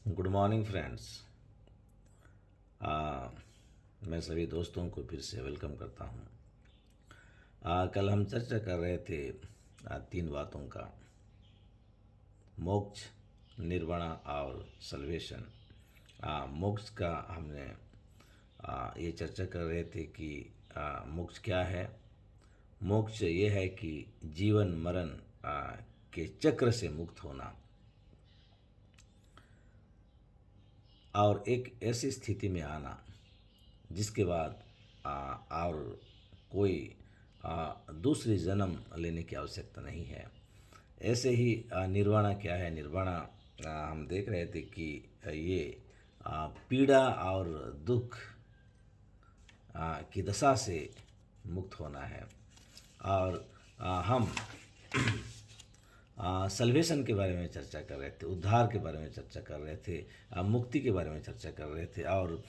Good morning friends. मैं सभी दोस्तों को फिर से वेलकम करता हूँ। कल हम चर्चा कर रहे थे तीन बातों का: मोक्ष, निर्वाण और सल्वेशन। मोक्ष का हमने ये चर्चा कर रहे थे कि मोक्ष क्या है। मोक्ष ये है कि जीवन मरण के चक्र से मुक्त होना और एक ऐसी स्थिति में आना जिसके बाद और कोई दूसरी जन्म लेने की आवश्यकता नहीं है। ऐसे ही निर्वाणा क्या है। निर्वाणा हम देख रहे थे कि ये पीड़ा और दुख की दशा से मुक्त होना है। और हम सल्वेशन के बारे में चर्चा कर रहे थे, उद्धार के बारे में चर्चा कर रहे थे, मुक्ति के बारे में चर्चा कर रहे थे। और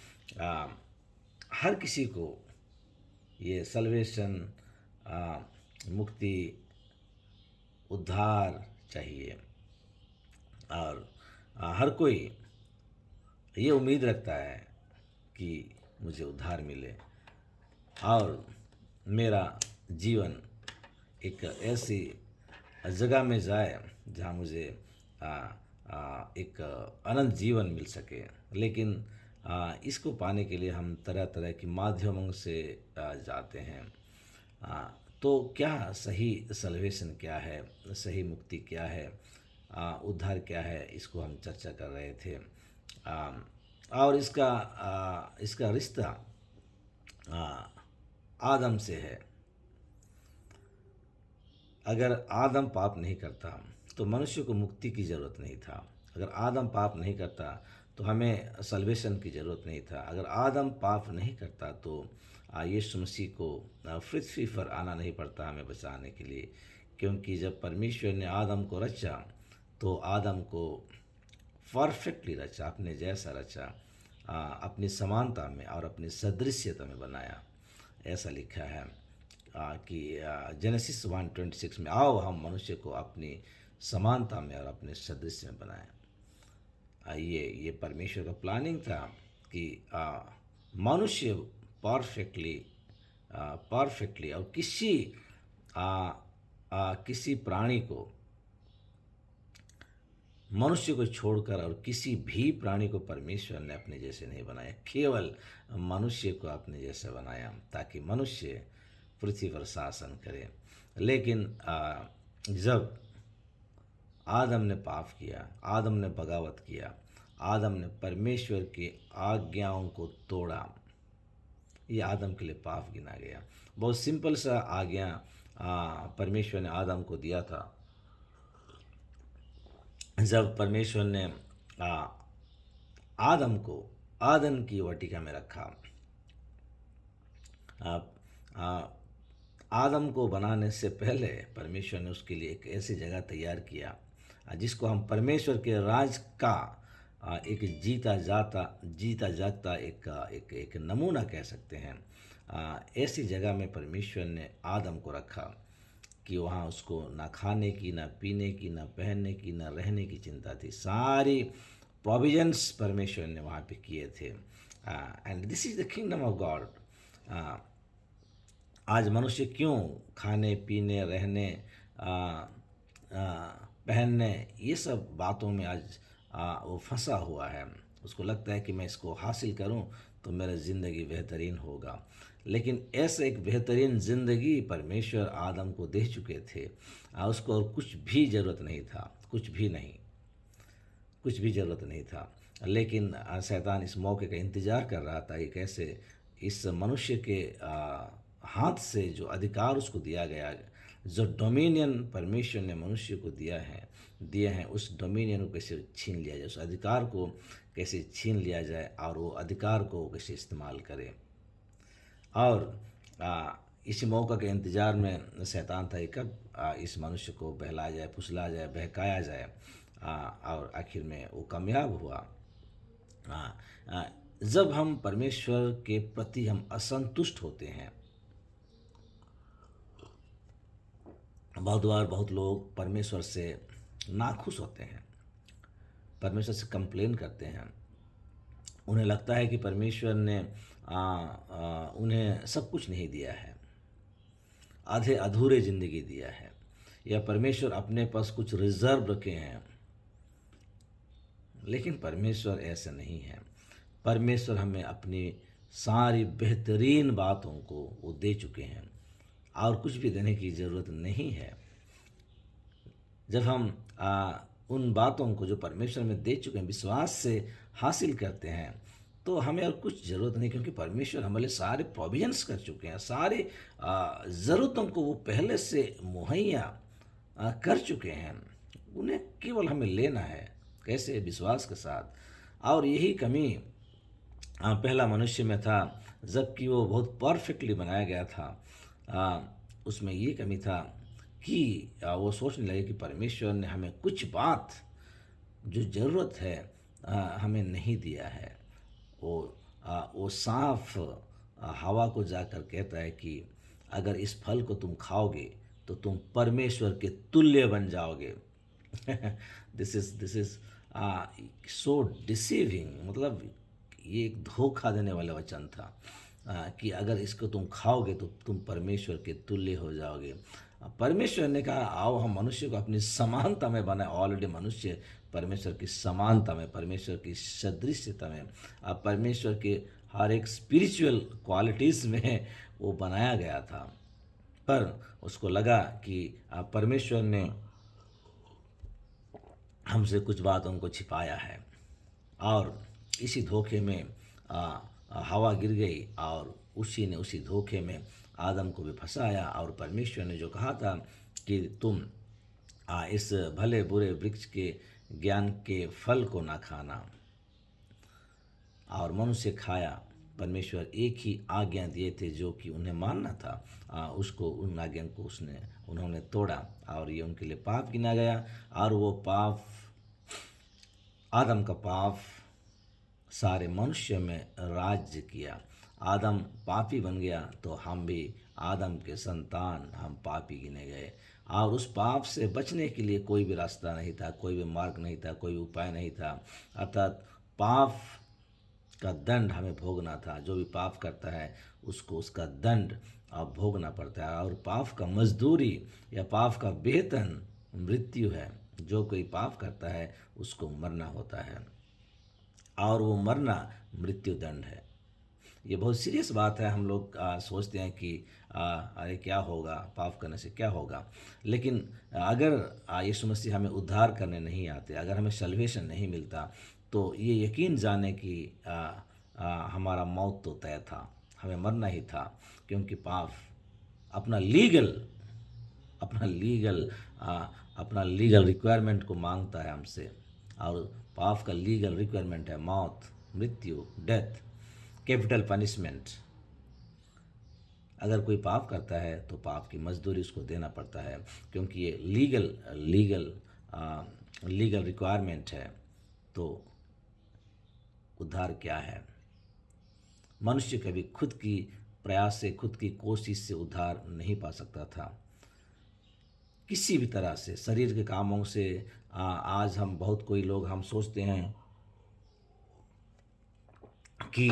हर किसी को ये सल्वेशन, मुक्ति, उद्धार चाहिए। और हर कोई ये उम्मीद रखता है कि मुझे उद्धार मिले और मेरा जीवन एक ऐसी जगह में जाए जहाँ मुझे एक अनंत जीवन मिल सके। लेकिन इसको पाने के लिए हम तरह तरह की माध्यमों से जाते हैं। तो क्या सही सल्वेशन क्या है, सही मुक्ति क्या है, उद्धार क्या है, इसको हम चर्चा कर रहे थे। और इसका रिश्ता आदम से है। अगर आदम पाप नहीं करता तो मनुष्य को मुक्ति की ज़रूरत नहीं था। अगर आदम पाप नहीं करता तो हमें सल्वेशन की ज़रूरत नहीं था। अगर आदम पाप नहीं करता तो यीशु मसीह को पृथ्वी पर आना नहीं पड़ता हमें बचाने के लिए। क्योंकि जब परमेश्वर ने आदम को रचा तो आदम को परफेक्टली रचा, अपने जैसा रचा, अपनी समानता में और अपनी सदृश्यता में बनाया। ऐसा लिखा है कि जेनेसिस 1:26 में, आओ हम मनुष्य को अपनी समानता में और अपने सदृश्य में बनाएं। ये परमेश्वर का प्लानिंग था कि मनुष्य परफेक्टली और किसी प्राणी को, मनुष्य को छोड़कर और किसी भी प्राणी को परमेश्वर ने अपने जैसे नहीं बनाया, केवल मनुष्य को अपने जैसे बनाया ताकि मनुष्य पृथ्वी पर शासन करे। लेकिन जब आदम ने पाप किया, आदम ने बगावत किया, आदम ने परमेश्वर की आज्ञाओं को तोड़ा, ये आदम के लिए पाप गिना गया। बहुत सिंपल सा आज्ञा परमेश्वर ने आदम को दिया था। जब परमेश्वर ने आदम को आदन की वाटिका में रखा, आदम को बनाने से पहले परमेश्वर ने उसके लिए एक ऐसी जगह तैयार किया जिसको हम परमेश्वर के राज का एक जीता जागता एक नमूना कह सकते हैं। ऐसी जगह में परमेश्वर ने आदम को रखा कि वहाँ उसको ना खाने की, ना पीने की, ना पहनने की, ना रहने की चिंता थी। सारी प्रोविजंस परमेश्वर ने वहाँ पे किए थे। And this is the kingdom of God. आज मनुष्य क्यों खाने पीने, रहने, पहनने, ये सब बातों में आज वो फंसा हुआ है। उसको लगता है कि मैं इसको हासिल करूं तो मेरा ज़िंदगी बेहतरीन होगा। लेकिन ऐसे एक बेहतरीन ज़िंदगी परमेश्वर आदम को दे चुके थे। उसको और कुछ भी ज़रूरत नहीं था, कुछ भी ज़रूरत नहीं था। लेकिन शैतान इस मौके का इंतज़ार कर रहा था कि कैसे इस मनुष्य के हाथ से जो अधिकार उसको दिया गया, जो डोमिनियन परमेश्वर ने मनुष्य को दिए हैं, उस डोमिनियन को कैसे छीन लिया जाए, उस अधिकार को कैसे छीन लिया जाए और वो अधिकार को कैसे इस्तेमाल करे। और इसी मौका के इंतज़ार में शैतान था कि कब इस मनुष्य को बहलाया जाए, फुसलाया जाए, बहकाया जाए। और आखिर में वो कामयाब हुआ। जब हम परमेश्वर के प्रति हम असंतुष्ट होते हैं, बहुत बार बहुत लोग परमेश्वर से नाखुश होते हैं। परमेश्वर से कंप्लेन करते हैं। उन्हें लगता है कि परमेश्वर ने उन्हें सब कुछ नहीं दिया है, आधे अधूरे ज़िंदगी दिया है, या परमेश्वर अपने पास कुछ रिजर्व रखे हैं। लेकिन परमेश्वर ऐसा नहीं है। परमेश्वर हमें अपनी सारी बेहतरीन बातों को वो दे चुके हैं और कुछ भी देने की ज़रूरत नहीं है। जब हम उन बातों को जो परमेश्वर में दे चुके हैं विश्वास से हासिल करते हैं तो हमें और कुछ ज़रूरत नहीं, क्योंकि परमेश्वर हमारे सारे प्रोविजंस कर चुके हैं। सारे ज़रूरतों को वो पहले से मुहैया कर चुके हैं। उन्हें केवल हमें लेना है, कैसे? विश्वास के साथ। और यही कमी पहला मनुष्य में था, जबकि वो बहुत परफेक्टली बनाया गया था। उसमें ये कमी था कि वो सोचने लगे कि परमेश्वर ने हमें कुछ बात जो ज़रूरत है हमें नहीं दिया है। वो साफ हवा को जाकर कहता है कि अगर इस फल को तुम खाओगे तो तुम परमेश्वर के तुल्य बन जाओगे। दिस इज सो डिसीविंग, मतलब ये एक धोखा देने वाला वचन था कि अगर इसको तुम खाओगे तो तुम परमेश्वर के तुल्य हो जाओगे। परमेश्वर ने कहा आओ हम मनुष्य को अपनी समानता में बनाए। ऑलरेडी मनुष्य परमेश्वर की समानता में, परमेश्वर की सदृश्यता में, परमेश्वर के हर एक स्पिरिचुअल क्वालिटीज़ में वो बनाया गया था। पर उसको लगा कि परमेश्वर ने हमसे कुछ बातों को छिपाया है, और इसी धोखे में हवा गिर गई और उसी ने उसी धोखे में आदम को भी फंसाया। और परमेश्वर ने जो कहा था कि तुम इस भले बुरे वृक्ष के ज्ञान के फल को ना खाना, और मनुष्य खाया। परमेश्वर एक ही आज्ञा दिए थे जो कि उन्हें मानना था, उसको उन आज्ञा को उन्होंने तोड़ा और ये उनके लिए पाप गिना गया। और वो पाप, आदम का पाप सारे मनुष्य में राज्य किया। आदम पापी बन गया तो हम भी आदम के संतान, हम पापी गिने गए। और उस पाप से बचने के लिए कोई भी रास्ता नहीं था, कोई भी मार्ग नहीं था, कोई भी उपाय नहीं था। अर्थात पाप का दंड हमें भोगना था। जो भी पाप करता है उसको उसका दंड अब भोगना पड़ता है। और पाप का मजदूरी या पाप का वेतन मृत्यु है। जो कोई पाप करता है उसको मरना होता है, और वो मरना मृत्यु दंड है। ये बहुत सीरियस बात है। हम लोग सोचते हैं कि अरे क्या होगा, पाप करने से क्या होगा। लेकिन अगर यीशु मसीह हमें उद्धार करने नहीं आते, अगर हमें सल्वेशन नहीं मिलता, तो ये यकीन जाने कि हमारा मौत तो तय था, हमें मरना ही था। क्योंकि पाप अपना लीगल रिक्वायरमेंट को मांगता है हमसे, और पाप का लीगल रिक्वायरमेंट है मौत, मृत्यु, डेथ, कैपिटल पनिशमेंट। अगर कोई पाप करता है तो पाप की मजदूरी उसको देना पड़ता है, क्योंकि ये लीगल रिक्वायरमेंट है। तो उद्धार क्या है? मनुष्य कभी खुद की प्रयास से, खुद की कोशिश से उद्धार नहीं पा सकता था। किसी भी तरह से, शरीर के कामों से। आज हम बहुत कोई लोग हम सोचते हैं कि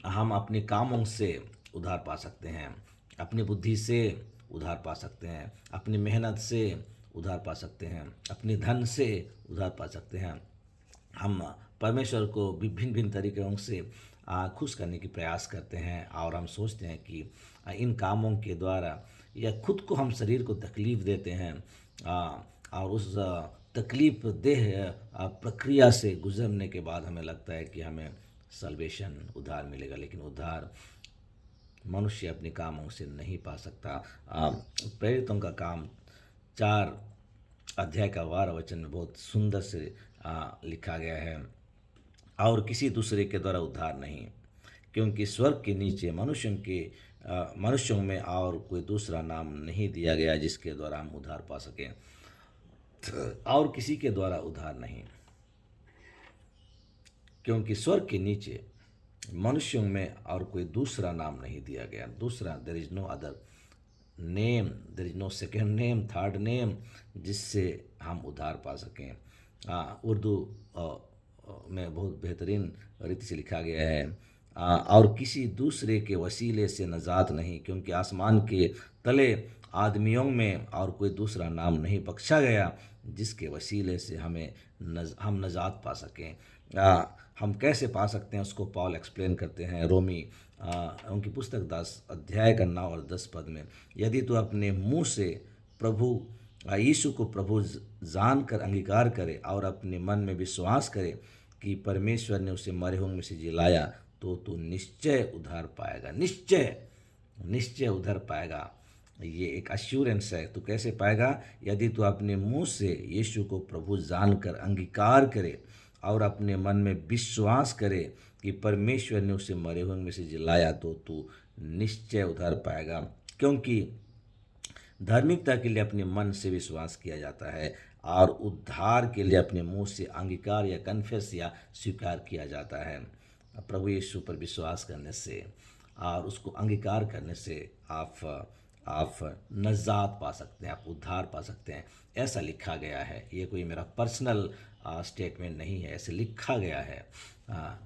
हम अपने कामों से उधार पा सकते हैं, अपनी बुद्धि से उधार पा सकते हैं, अपनी मेहनत से उधार पा सकते हैं, अपने धन से उधार पा सकते हैं। हम परमेश्वर को भिन्न भिन्न तरीकों से खुश करने की प्रयास करते हैं, और हम सोचते हैं कि इन कामों के द्वारा या खुद को हम शरीर को तकलीफ़ देते हैं, और उस तकलीफ देह प्रक्रिया से गुजरने के बाद हमें लगता है कि हमें सल्वेशन, उद्धार मिलेगा। लेकिन उद्धार मनुष्य अपने कामों से नहीं पा सकता। प्रेरितों का काम 4 अध्याय का 12 वचन में बहुत सुंदर से लिखा गया है, और किसी दूसरे के द्वारा उद्धार नहीं, क्योंकि स्वर्ग के नीचे मनुष्यों में और कोई दूसरा नाम नहीं दिया गया जिसके द्वारा हम उद्धार पा सकें। और किसी के द्वारा उद्धार नहीं, क्योंकि स्वर्ग के नीचे मनुष्यों में और कोई दूसरा नाम नहीं दिया गया। दूसरा, there is no other name, there is no second name, third name, जिससे हम उद्धार पा सकें। उर्दू में बहुत बेहतरीन रीति से लिखा गया है। और किसी दूसरे के वसीले से नजात नहीं, क्योंकि आसमान के तले आदमियों में और कोई दूसरा नाम नहीं बख्शा गया जिसके वसीले से हम नजात पा सकें। हम कैसे पा सकते हैं उसको पॉल एक्सप्लेन करते हैं रोमी उनकी पुस्तक 10 अध्याय का 9 और 10 पद में। यदि तो अपने मुंह से प्रभु यीशु को प्रभु जान कर अंगीकार करे और अपने मन में विश्वास करे कि परमेश्वर ने उसे मरे हुए में से जिलाया, तो तू निश्चय उद्धार पाएगा। निश्चय निश्चय उद्धार पाएगा। ये एक अश्योरेंस है। तो कैसे पाएगा? यदि तू अपने मुंह से यीशु को प्रभु जानकर अंगीकार करे और अपने मन में विश्वास करे कि परमेश्वर ने उसे मरे हुए में से जिलाया, तो तू निश्चय उद्धार पाएगा। क्योंकि धार्मिकता के लिए अपने मन से विश्वास किया जाता है और उद्धार के लिए अपने मुंह से अंगीकार या कन्फेस या स्वीकार किया जाता है। प्रभु यीशु पर विश्वास करने से और उसको अंगीकार करने से आप नजात पा सकते हैं, आप उद्धार पा सकते हैं। ऐसा लिखा गया है। ये कोई मेरा पर्सनल स्टेटमेंट नहीं है, ऐसे लिखा गया है।